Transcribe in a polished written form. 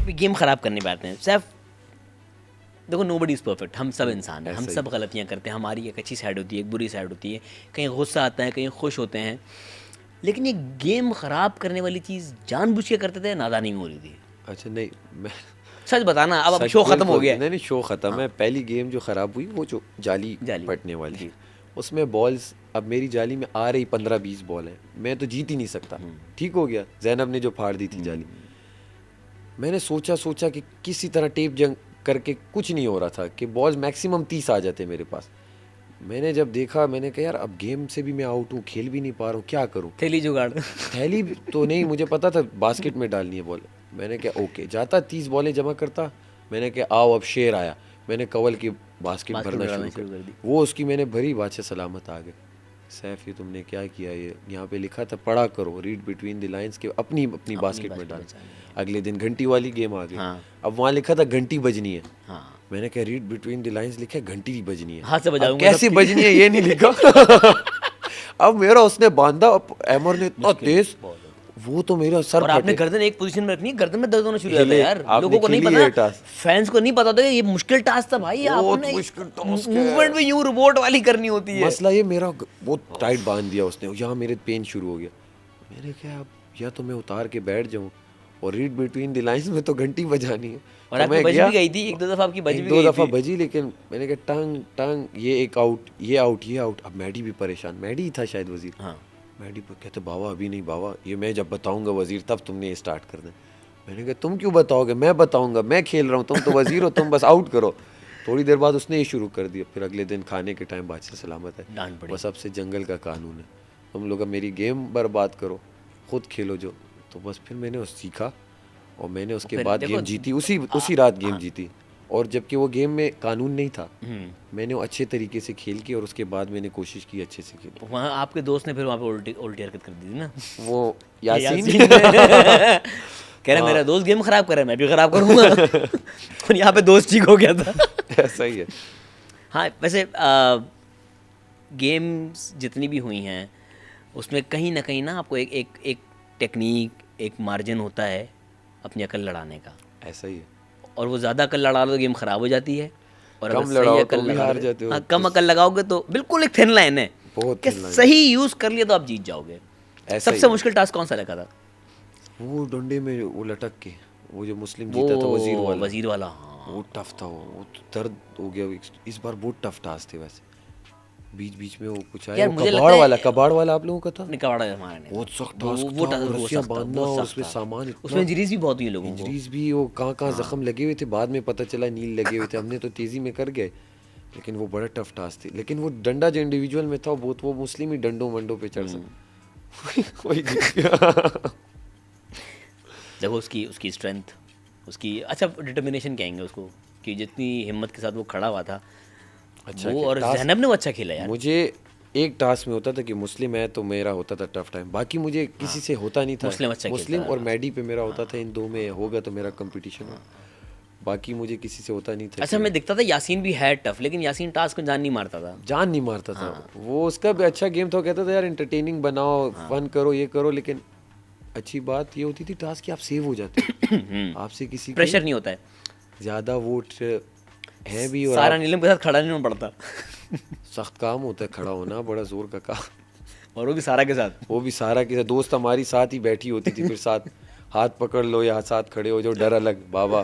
Game ख़राब करने पे आते हैं सैफ, देखो नोबडी इज़ परफेक्ट, हम सब इंसान हैं, हम सब गलतियाँ करते हैं, हमारी एक अच्छी साइड होती है, एक बुरी साइड होती है, कहीं गुस्सा आता है, कहीं खुश होते हैं, लेकिन ये गेम ख़राब करने वाली चीज़ जानबूझ के करते थे, नादानी में हो रही थी? अच्छा नहीं, मैं सच बताना, अब शो ख़त्म हो गया है। नहीं शो ख़त्म है। पहली गेम जो ख़राब हुई वो जो जाली फटने वाली, उसमें बॉल्स, अब मेरी जाली में आ रही 15-20 बॉल है, मैं तो जीत ही नहीं सकता। ठीक हो गया, जैनब ने जो फाड़ दी थी जाली, मैंने सोचा कि किसी तरह टेप जंग करके कुछ नहीं हो रहा था कि बॉल्स मैक्सिमम 30 आ जाते मेरे पास। मैंने जब देखा, मैंने कहा यार अब गेम से भी मैं आउट हूँ, खेल भी नहीं पा रहा हूँ, क्या करूँ। थैली जुगाड़ थैली तो नहीं, मुझे पता था बास्केट में डालनी है बॉल। मैंने कहा ओके, जाता 30 बॉलें जमा करता। मैंने कहा आओ अब शेर आया, मैंने कवल की बास्केट भरना शुरू कर दी। वो उसकी मैंने भरी, बादशाह सलामत आ गए। सैफ ये तुमने क्या किया, ये यहाँ पे लिखा था पढ़ा करो, रीड बिटवीन द लाइंस के, अपनी बास्केट में डाल। अगले दिन घंटी वाली गेम आ गई। अब वहाँ लिखा था घंटी बजनी है। मैंने कहा रीड बिटवीन द लाइंस लिखा है, घंटी ही बजनी है। हाथ से बजाऊंगा, कैसे बजनी है ये नहीं लिखा। अब मेरा उसने बांधा, एमर ने इतना तेज, वो तो मेरा सर। और आपने गर्दन एक पोजीशन में रखनी है, गर्दन में दर्द होना शुरू हो जाता है यार। लोगों को नहीं पता, फैंस को नहीं पता था ये मुश्किल टास्क था भाई। आपने मूवमेंट भी यूं रोबोट वाली करनी होती है। मसला ये मेरा बहुत टाइट बांध दिया उसने, यहाँ मेरे पेन शुरू हो गया। मैंने कहा अब या तो मैं उतार के बैठ जाऊँ, और रीड बिटवीन द लाइंस में तो घंटी बजानी है। और आपकी बज भी गई थी, एक दो दफा आपकी बज भी गई थी। 2 दफा बजी, लेकिन मैंने कहा टंग ये एक आउट, ये आउट, ये आउट। अब मैडी भी परेशान, मैडी ही था शायद वजीर। हाँ, मैडी कहते बाबा अभी नहीं बाबा, ये मैं जब बताऊंगा वजीर तब तुमने ये स्टार्ट कर दें। मैंने कहा तुम क्यों बताओगे, मैं बताऊंगा, मैं खेल रहा हूँ, तुम तो वजीर हो, तुम बस आउट करो। थोड़ी देर बाद उसने ये शुरू कर दिया। फिर अगले दिन खाने के टाइम बादशाह सलामत है, बस अब से जंगल का कानून है, तुम लोग अब मेरी गेम बर्बाद करो, खुद खेलो जो। तो बस फिर मैंने सीखा, और मैंने उसके बाद गेम जीती, उसी रात गेम जीती। और जबकि वो गेम में कानून नहीं था, मैंने वो अच्छे तरीके से खेल की, और उसके बाद मैंने कोशिश की अच्छे से खेल। वहाँ आपके दोस्त ने फिर वहाँ पे उल्टी हरकत कर दी थी ना, वो यासीन कह रहा मेरा दोस्त गेम खराब कर रहा है, मैं भी खराब करूँगा। और यहाँ पे दोस्त ठीक हो गया था। ऐसा ही है। हाँ, वैसे गेम्स जितनी भी हुई हैं उसमें कहीं ना कहीं ना आपको एक टेक्निक, एक मार्जिन होता है अपनी अकल लड़ाने का। ऐसा ही है। और वो ज़्यादा अकल लड़ा लो तो गेम ख़राब हो जाती है, और कम लड़ाओ तो भी हार जाते हो। कम अकल लगाओगे तो बिल्कुल एक थिन लाइन है, कि सही यूज़ कर लिया तो आप जीत जाओगे। सबसे मुश्किल टास्क कौन सा लगा था? वो डंडे में वो लटक के, वो जो मुस्लिम जीता था, वजीर वाला। हाँ, वो टफ था, वो दर्द हो गया इस बार। बहुत टफ टास्क थे वैसे। बीच में वो कुछ आया, वो कबाड़ वाला आप लोगों का था? कबाड़ हमारा नहीं, बहुत सख्त टास्क था, रस्सियां बांधना, और उसमें सामान, उसमें इंजरीज भी बहुत हुई लोगों को। इंजरीज भी, वो कहाँ जख्म लगे हुए थे, बाद में पता चला नील लगे हुए थे, हमने तो तेजी में कर गए। लेकिन वो बड़ा टफ टास्क थी। लेकिन वो डंडा जो इंडिविजुअल में था, वो मुस्लिम ही डंडों वंडों पे चढ़ सकता। वही देखो उसकी स्ट्रेंथ, उसकी अच्छा डिटर्मिनेशन कहेंगे उसको, कि जितनी हिम्मत के साथ वो खड़ा हुआ था। अच्छा, वो और ज़ैनब ने वो अच्छा खेला यार। मुझे एक टास्क में होता था कि मुस्लिम है तो मेरा होता था टफ टाइम, बाकी मुझे किसी से होता नहीं था। मुस्लिम और मैडी पे मेरा होता था, इन दो में होगा तो मेरा कंपटीशन, बाकी मुझे किसी से होता नहीं था। अच्छा, मैं दिखता था यासीन भी है टफ, लेकिन यासीन टास्क को जान नहीं मारता था। वो उसका भी अच्छा गेम था, कहता था यार एंटरटेनिंग बनाओ, फन करो, ये करो। लेकिन अच्छी बात ये होती थी टास्क की आप सेव हो जाते। आपसे किसी प्रेशर नहीं होता है ज़्यादा, वोट है भी, और सारा नीलम के साथ खड़ा नहीं होना पड़ता। सख्त काम होता है खड़ा होना, बड़ा जोर का काम, और वो भी सारा के साथ। दोस्त हमारी साथ ही बैठी होती थी, फिर साथ हाथ पकड़ लो या साथ खड़े हो जो, डर अलग बाबा।